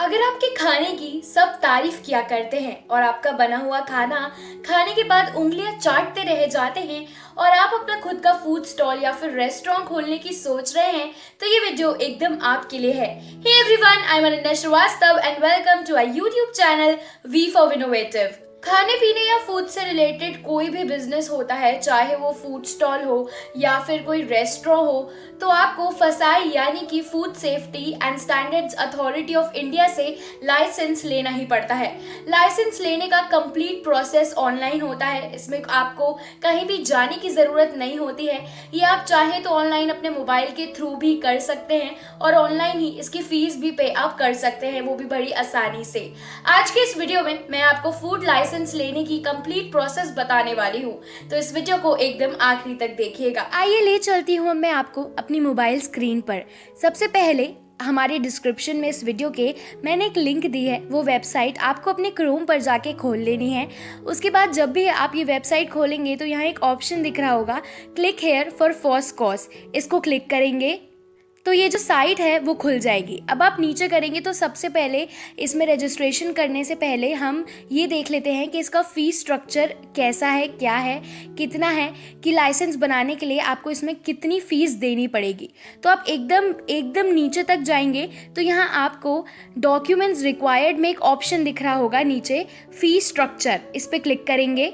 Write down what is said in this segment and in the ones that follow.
अगर आपके खाने की सब तारीफ किया करते हैं और आपका बना हुआ खाना खाने के बाद उंगलियां चाटते रह जाते हैं और आप अपना खुद का फूड स्टॉल या फिर रेस्टोरेंट खोलने की सोच रहे हैं, तो ये वीडियो एकदम आपके लिए है। Hey everyone, I am Ananya Shrivastava and welcome to our YouTube channel V for innovative. खाने पीने या फूड से रिलेटेड कोई भी बिजनेस होता है, चाहे वो फूड स्टॉल हो या फिर कोई रेस्टोरेंट हो, तो आपको फसाई यानी कि food safety and standards authority of India से लाइसेंस लेना ही पड़ता है। लाइसेंस लेने का कंप्लीट प्रोसेस ऑनलाइन होता है। इसमें आपको कहीं भी जाने की ज़रूरत नहीं होती है। ये आप चाहे तो ऑनलाइन अपने मोबाइल के थ्रू भी कर सकते हैं और ऑनलाइन ही इसकी फीस भी पे आप कर सकते हैं, वो भी बड़ी आसानी से। आज के इस वीडियो में मैं आपको फूड लाइसेंस लेने की कंप्लीट प्रोसेस बताने वाली हूँ, तो इस वीडियो को एकदम आखिरी तक देखिएगा। आइए ले चलती हूँ मैं आपको अपनी मोबाइल स्क्रीन पर। सबसे पहले हमारे डिस्क्रिप्शन में इस वीडियो के मैंने एक लिंक दी है, वो वेबसाइट आपको अपने क्रोम पर जाके खोल लेनी है। उसके बाद जब भी आप ये वेबसाइट खोलेंगे तो यहाँ एक ऑप्शन दिख रहा होगा, click here for first cause. इसको क्लिक करेंगे तो ये जो साइट है वो खुल जाएगी। अब आप नीचे करेंगे तो सबसे पहले इसमें रजिस्ट्रेशन करने से पहले हम ये देख लेते हैं कि इसका फीस स्ट्रक्चर कैसा है, क्या है, कितना है, कि लाइसेंस बनाने के लिए आपको इसमें कितनी फ़ीस देनी पड़ेगी। तो आप एकदम नीचे तक जाएंगे तो यहाँ आपको डॉक्यूमेंट्स रिक्वायर्ड में एक ऑप्शन दिख रहा होगा नीचे, फीस स्ट्रक्चर। इस पर क्लिक करेंगे।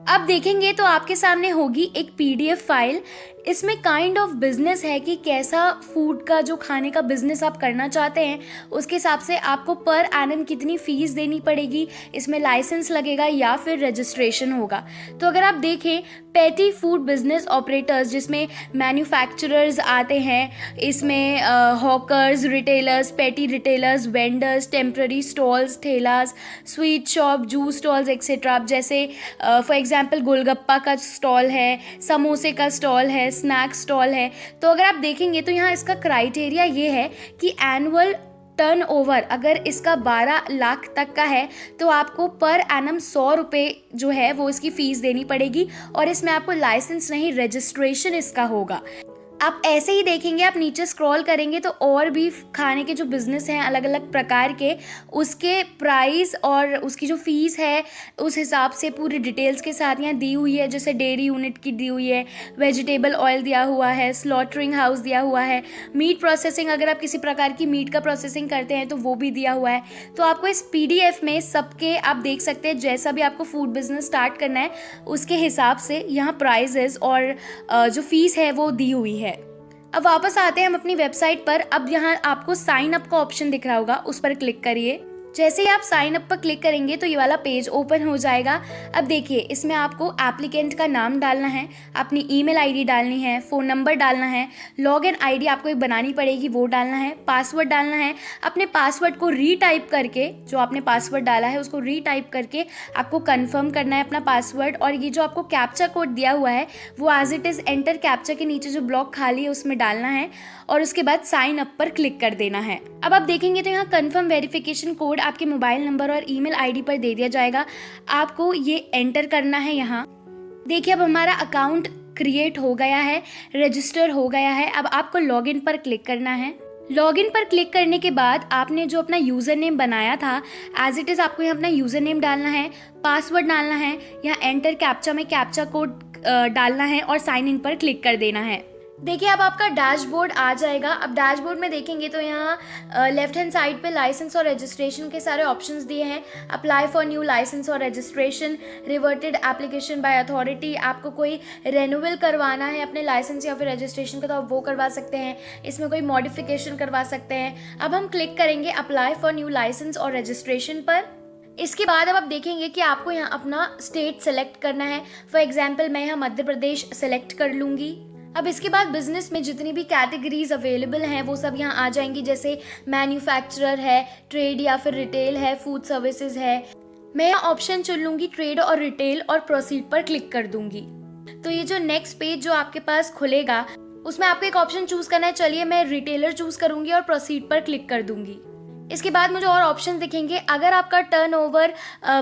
अब देखेंगे तो आपके सामने होगी एक पीडीएफ फाइल। इसमें काइंड ऑफ बिजनेस है कि कैसा फूड का जो खाने का बिजनेस आप करना चाहते हैं, उसके हिसाब से आपको पर एनम कितनी फ़ीस देनी पड़ेगी, इसमें लाइसेंस लगेगा या फिर रजिस्ट्रेशन होगा। तो अगर आप देखें, पेटी फूड बिजनेस ऑपरेटर्स, जिसमें मैन्युफैक्चरर्स आते हैं, इसमें hawkers, retailers, petty retailers, vendors, temporary stalls, ठेलास, sweet shop, juice stalls etcetera. जैसे फॉर एग्जांपल गोलगप्पा का स्टॉल है, समोसे का स्टॉल है, स्नैक स्टॉल है। तो अगर आप देखेंगे तो यहाँ इसका क्राइटेरिया ये है कि एनुअल टर्नओवर अगर इसका 12 लाख तक का है तो आपको पर एनम 100 रुपये जो है वो इसकी फ़ीस देनी पड़ेगी, और इसमें आपको लाइसेंस नहीं, रजिस्ट्रेशन इसका होगा। आप ऐसे ही देखेंगे, आप नीचे स्क्रॉल करेंगे तो और भी खाने के जो बिज़नेस हैं अलग अलग प्रकार के, उसके प्राइस और उसकी जो फ़ीस है उस हिसाब से पूरी डिटेल्स के साथ यहाँ दी हुई है। जैसे डेयरी यूनिट की दी हुई है, वेजिटेबल ऑयल दिया हुआ है, स्लॉटरिंग हाउस दिया हुआ है, मीट प्रोसेसिंग, अगर आप किसी प्रकार की मीट का प्रोसेसिंग करते हैं तो वो भी दिया हुआ है। तो आपको इस पीडीएफ में सबके आप देख सकते हैं, जैसा भी आपको फूड बिज़नेस स्टार्ट करना है उसके हिसाब से यहाँ प्राइजेस और जो फ़ीस है वो दी हुई है। अब वापस आते हैं हम अपनी वेबसाइट पर। अब यहाँ आपको साइन अप का ऑप्शन दिख रहा होगा, उस पर क्लिक करिए। जैसे ही आप साइन अप पर क्लिक करेंगे तो ये वाला पेज ओपन हो जाएगा। अब देखिए, इसमें आपको एप्लीकेंट का नाम डालना है, अपनी ईमेल आईडी डालनी है, फ़ोन नंबर डालना है, लॉगिन आईडी आपको एक बनानी पड़ेगी वो डालना है, पासवर्ड डालना है। अपने पासवर्ड को रीटाइप करके, जो आपने पासवर्ड डाला है उसको रीटाइप करके आपको कंफर्म करना है अपना पासवर्ड। और ये जो आपको कैप्चा कोड दिया हुआ है वो as it is enter captcha के नीचे जो ब्लॉक खाली है उसमें डालना है, और उसके बाद साइन अप पर क्लिक कर देना है। अब आप देखेंगे तो यहाँ कंफर्म वेरिफिकेशन कोड आपके मोबाइल नंबर और ईमेल आईडी पर दे दिया जाएगा। आपको ये एंटर करना है यहाँ। देखिए, अब हमारा अकाउंट क्रिएट हो गया है, रजिस्टर हो गया है। अब आपको लॉगिन पर क्लिक करना है। लॉगिन पर क्लिक करने के बाद आपने जो अपना यूज़र नेम बनाया था एज इट इज़ आपको यहाँ अपना यूज़र नेम डालना है, पासवर्ड डालना है, यहाँ एंटर कैप्चा में कैप्चा कोड डालना है और साइन इन पर क्लिक कर देना है। देखिए, अब आपका डैशबोर्ड आ जाएगा। अब डैशबोर्ड में देखेंगे तो यहाँ लेफ्ट हैंड साइड पे लाइसेंस और रजिस्ट्रेशन के सारे ऑप्शंस दिए हैं। अप्लाई फॉर न्यू लाइसेंस और registration, reverted application by authority, आपको कोई रेन्यूअल करवाना है अपने लाइसेंस या फिर रजिस्ट्रेशन का तो आप वो करवा सकते हैं, इसमें कोई मॉडिफिकेशन करवा सकते हैं। अब हम क्लिक करेंगे अप्लाई फॉर न्यू लाइसेंस और रजिस्ट्रेशन पर। इसके बाद अब आप देखेंगे कि आपको यहाँ अपना स्टेट सेलेक्ट करना है। फॉर एग्जाम्पल मैं यहाँ मध्य प्रदेश सेलेक्ट कर लूँगी। अब इसके बाद बिजनेस में जितनी भी कैटेगरीज अवेलेबल हैं वो सब यहाँ आ जाएंगी, जैसे मैन्युफैक्चरर है, ट्रेड या फिर रिटेल है, फूड सर्विसेज है। मैं यहाँ ऑप्शन चुन लूँगी ट्रेड और रिटेल और प्रोसीड पर क्लिक कर दूँगी। तो ये जो नेक्स्ट पेज जो आपके पास खुलेगा उसमें आपको एक ऑप्शन चूज़ करना है। चलिए मैं रिटेलर चूज़ करूँगी और प्रोसीड पर क्लिक कर दूँगी। इसके बाद मुझे और ऑप्शन दिखेंगे। अगर आपका टर्नओवर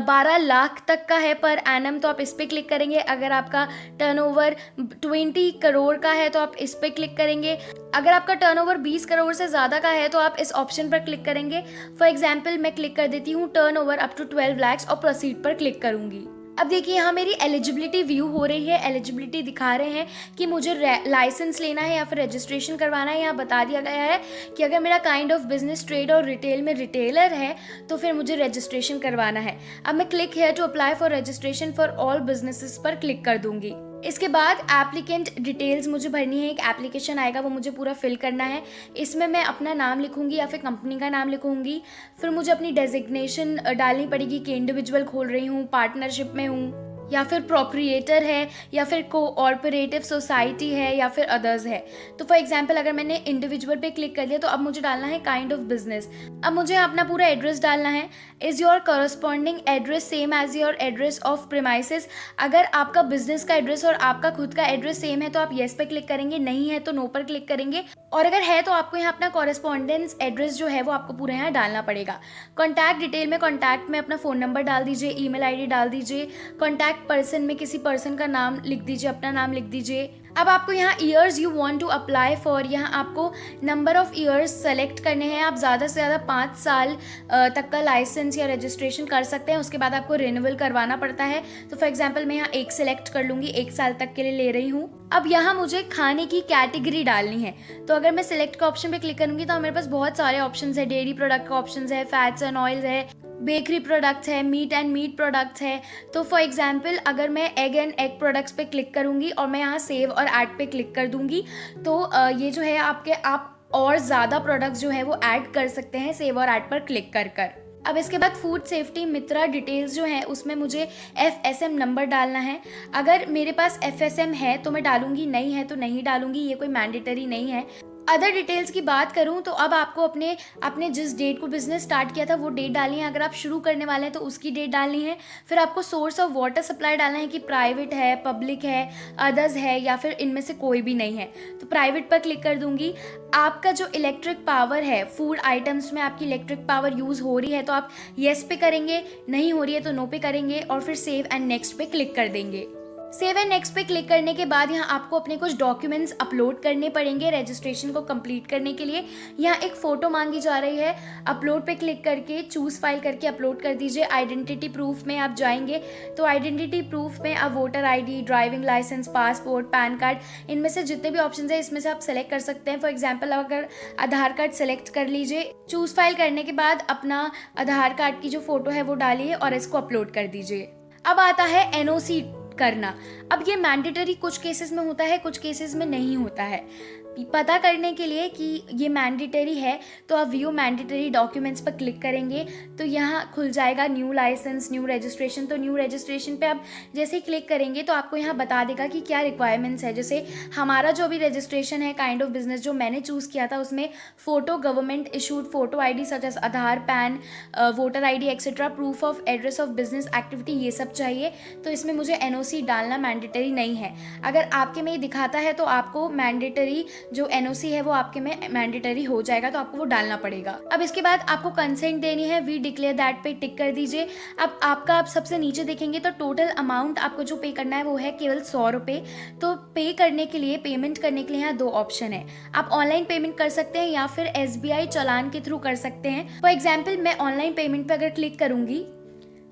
12 लाख तक का है पर एनम तो आप इस पर क्लिक करेंगे। अगर आपका टर्नओवर 20 करोड़ का है तो आप इस पर क्लिक करेंगे। अगर आपका टर्नओवर 20 करोड़ से ज़्यादा का है तो आप इस ऑप्शन पर क्लिक करेंगे। फॉर एग्जाम्पल मैं क्लिक कर देती हूँ टर्नओवर अप टू 12 lakhs और प्रोसीड पर क्लिक करूँगी। अब देखिए यहाँ मेरी एलिजिबिलिटी व्यू हो रही है। एलिजिबिलिटी दिखा रहे हैं कि मुझे लाइसेंस लेना है या फिर रजिस्ट्रेशन करवाना है। यहाँ बता दिया गया है कि अगर मेरा काइंड ऑफ बिजनेस ट्रेड और रिटेल में रिटेलर है तो फिर मुझे रजिस्ट्रेशन करवाना है। अब मैं click here to apply for registration for all businesses पर क्लिक कर दूंगी। इसके बाद एप्लीकेंट डिटेल्स मुझे भरनी है। एक एप्लीकेशन आएगा, वो मुझे पूरा फिल करना है। इसमें मैं अपना नाम लिखूंगी या फिर कंपनी का नाम लिखूंगी। फिर मुझे अपनी डेजिग्नेशन डालनी पड़ेगी कि इंडिविजुअल खोल रही हूँ, पार्टनरशिप में हूँ, या फिर प्रोप्रिएटर है, या फिर कोऑपरेटिव सोसाइटी है, या फिर अदर्स है। तो फॉर एग्जांपल अगर मैंने इंडिविजुअल पे क्लिक कर लिया तो अब मुझे डालना है काइंड ऑफ बिजनेस। अब मुझे अपना पूरा एड्रेस डालना है। Is your corresponding address same as your address of premises. अगर आपका बिजनेस का एड्रेस और आपका खुद का एड्रेस सेम है तो आप येस पे क्लिक करेंगे, नहीं है तो नो पर क्लिक करेंगे, और अगर है तो आपको यहाँ अपना कॉरेस्पॉन्डेंस एड्रेस जो है वो आपको पूरा यहाँ डालना पड़ेगा। कॉन्टैक्ट डिटेल में कॉन्टैक्ट में अपना फ़ोन नंबर डाल दीजिए, ईमेल आईडी डाल दीजिए। कॉन्टैक्ट पर्सन में किसी पर्सन का नाम लिख दीजिए, अपना नाम लिख दीजिए। अब आपको यहाँ years you want to apply for, यहाँ आपको नंबर ऑफ़ ईयर्स सेलेक्ट करने हैं। आप ज़्यादा से ज़्यादा 5 साल तक का लाइसेंस या रजिस्ट्रेशन कर सकते हैं। उसके बाद आपको रिन्यूअल करवाना पड़ता है। तो फॉर एग्जांपल मैं यहाँ 1 सेलेक्ट कर लूँगी, 1 साल तक के लिए ले रही हूँ। अब यहाँ मुझे खाने की कैटेगरी डालनी है। तो अगर मैं सिलेक्ट का ऑप्शन पे क्लिक करूँगी तो मेरे पास बहुत सारे ऑप्शन है। डेयरी प्रोडक्ट का ऑप्शन है, फैट्स एंड ऑयल्स है, बेकरी प्रोडक्ट्स है, मीट एंड मीट प्रोडक्ट्स है। तो फॉर एग्जांपल अगर मैं एग एंड एग प्रोडक्ट्स पे क्लिक करूँगी और मैं यहाँ सेव और ऐड पे क्लिक कर दूँगी तो ये जो है आप और ज़्यादा प्रोडक्ट्स जो है वो ऐड कर सकते हैं सेव और ऐड पर क्लिक कर। अब इसके बाद फूड सेफ्टी मित्रा डिटेल्स जो है उसमें मुझे FSM नंबर डालना है। अगर मेरे पास FSM है तो मैं डालूंगी, नहीं है तो नहीं डालूंगी, ये कोई मैंडेटरी नहीं है। अदर डिटेल्स की बात करूं तो अब आपको अपने जिस डेट को बिजनेस स्टार्ट किया था वो डेट डालनी है। अगर आप शुरू करने वाले हैं तो उसकी डेट डालनी है। फिर आपको सोर्स ऑफ वाटर सप्लाई डालना है कि प्राइवेट है, पब्लिक है, अदर्स है, या फिर इनमें से कोई भी नहीं है। तो प्राइवेट पर क्लिक कर दूंगी। आपका जो इलेक्ट्रिक पावर है, फूड आइटम्स में आपकी इलेक्ट्रिक पावर यूज़ हो रही है तो आप येस पे करेंगे, नहीं हो रही है तो नो पे करेंगे, और फिर सेव एंड नेक्स्ट पे क्लिक कर देंगे। सेव एंड नेक्स्ट पे क्लिक करने के बाद यहाँ आपको अपने कुछ डॉक्यूमेंट्स अपलोड करने पड़ेंगे रजिस्ट्रेशन को कंप्लीट करने के लिए। यहाँ एक फ़ोटो मांगी जा रही है। अपलोड पे क्लिक करके चूज़ फाइल करके अपलोड कर दीजिए। आइडेंटिटी प्रूफ में आप जाएंगे तो आइडेंटिटी प्रूफ में आप voter ID, driving licence, passport, pan card, इनमें से जितने भी ऑप्शन है इसमें से आप सेलेक्ट कर सकते हैं। फॉर एग्जाम्पल अगर आधार कार्ड सेलेक्ट कर लीजिए। चूज़ फाइल करने के बाद अपना आधार कार्ड की जो फ़ोटो है वो डालिए और इसको अपलोड कर दीजिए। अब आता है NOC करना। अब ये मैंडेटरी कुछ केसेस में होता है, कुछ केसेस में नहीं होता है। पता करने के लिए कि ये मैंडेटरी है तो आप व्यू मैंडेटरी डॉक्यूमेंट्स पर क्लिक करेंगे तो यहाँ खुल जाएगा न्यू लाइसेंस, न्यू रजिस्ट्रेशन। तो न्यू रजिस्ट्रेशन पे आप जैसे ही क्लिक करेंगे तो आपको यहाँ बता देगा कि क्या रिक्वायरमेंट्स है। जैसे हमारा जो भी रजिस्ट्रेशन है काइंड ऑफ बिजनेस जो मैंने चूज़ किया था उसमें photo, government issued photo ID such as Aadhaar, pan, voter ID etcetera, proof of address of business activity, ये सब चाहिए। तो इसमें मुझे NOC डालना मैंडेटरी नहीं है। अगर आपके में ये दिखाता है तो आपको मैंडेटरी जो NOC है वो आपके में मैंडेटरी हो जाएगा, तो आपको वो डालना पड़ेगा। अब इसके बाद आपको कंसेंट देनी है। वी डिक्लेयर दैट पे टिक कर दीजिए। अब आपका आप सबसे नीचे देखेंगे तो टोटल अमाउंट आपको जो पे करना है वो है केवल 100 रुपये। तो पे करने के लिए, पेमेंट करने के लिए यहाँ 2 ऑप्शन है। आप ऑनलाइन पेमेंट कर सकते हैं या फिर SBI चालान के थ्रू कर सकते हैं। फॉर एग्जाम्पल मैं ऑनलाइन पेमेंट पे अगर क्लिक करूँगी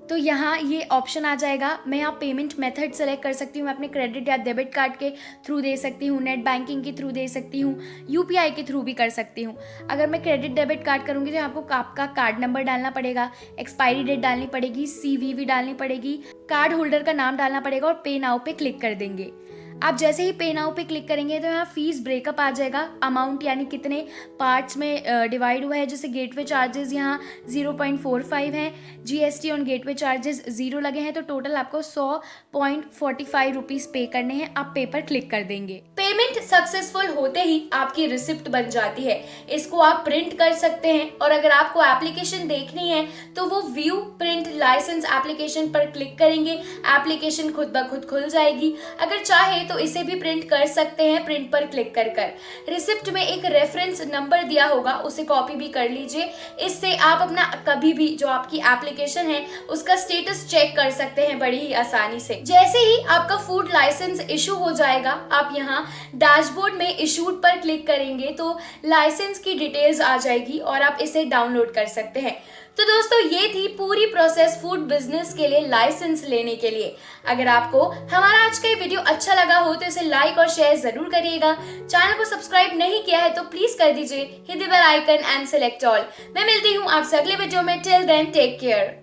तो यहाँ ये ऑप्शन आ जाएगा। मैं यहाँ पेमेंट मेथड सेलेक्ट कर सकती हूँ। मैं अपने क्रेडिट या डेबिट कार्ड के थ्रू दे सकती हूँ, नेट बैंकिंग के थ्रू दे सकती हूँ, UPI के थ्रू भी कर सकती हूँ। अगर मैं क्रेडिट डेबिट कार्ड करूँगी तो आपको आपका कार्ड नंबर डालना पड़ेगा, एक्सपायरी डेट डालनी पड़ेगी, CVV डालनी पड़ेगी, कार्ड होल्डर का नाम डालना पड़ेगा और पे नाउ पे क्लिक कर देंगे। आप जैसे ही पे नाउ पे क्लिक करेंगे तो यहाँ फीस ब्रेकअप आ जाएगा। अमाउंट यानी कितने पार्ट्स में डिवाइड हुआ है। जैसे गेटवे चार्जेस यहाँ 0.45 हैं, GST ऑन गेटवे चार्जेस 0 लगे हैं, तो टोटल आपको 100.45 रुपीज़ पे करने हैं। आप पे पर क्लिक कर देंगे। पेमेंट सक्सेसफुल होते ही आपकी रिसिप्ट बन जाती है। इसको आप प्रिंट कर सकते हैं और अगर आपको एप्लीकेशन देखनी है तो वो व्यू प्रिंट लाइसेंस एप्लीकेशन पर क्लिक करेंगे, एप्लीकेशन खुद ब खुद खुल जाएगी। अगर चाहे तो तो इसे भी प्रिंट कर सकते हैं प्रिंट पर क्लिक कर कर। रिसिप्ट में एक रेफरेंस नंबर दिया होगा, उसे कॉपी भी कर लीजिए। इससे आप अपना कभी भी जो आपकी एप्लीकेशन है उसका स्टेटस चेक कर सकते हैं बड़ी ही आसानी से। जैसे ही आपका फूड लाइसेंस इशू हो जाएगा, आप यहाँ डैशबोर्ड में इशूड पर क्लिक करेंगे तो लाइसेंस की डिटेल्स आ जाएगी और आप इसे डाउनलोड कर सकते हैं। तो दोस्तों ये थी पूरी प्रोसेस फूड बिजनेस के लिए लाइसेंस लेने के लिए। अगर आपको हमारा आज का ये वीडियो अच्छा लगा हो तो इसे लाइक और शेयर जरूर करिएगा। चैनल को सब्सक्राइब नहीं किया है तो प्लीज कर दीजिए, hit the bell icon and select all. मैं मिलती हूँ आपसे अगले वीडियो में। Till then take care.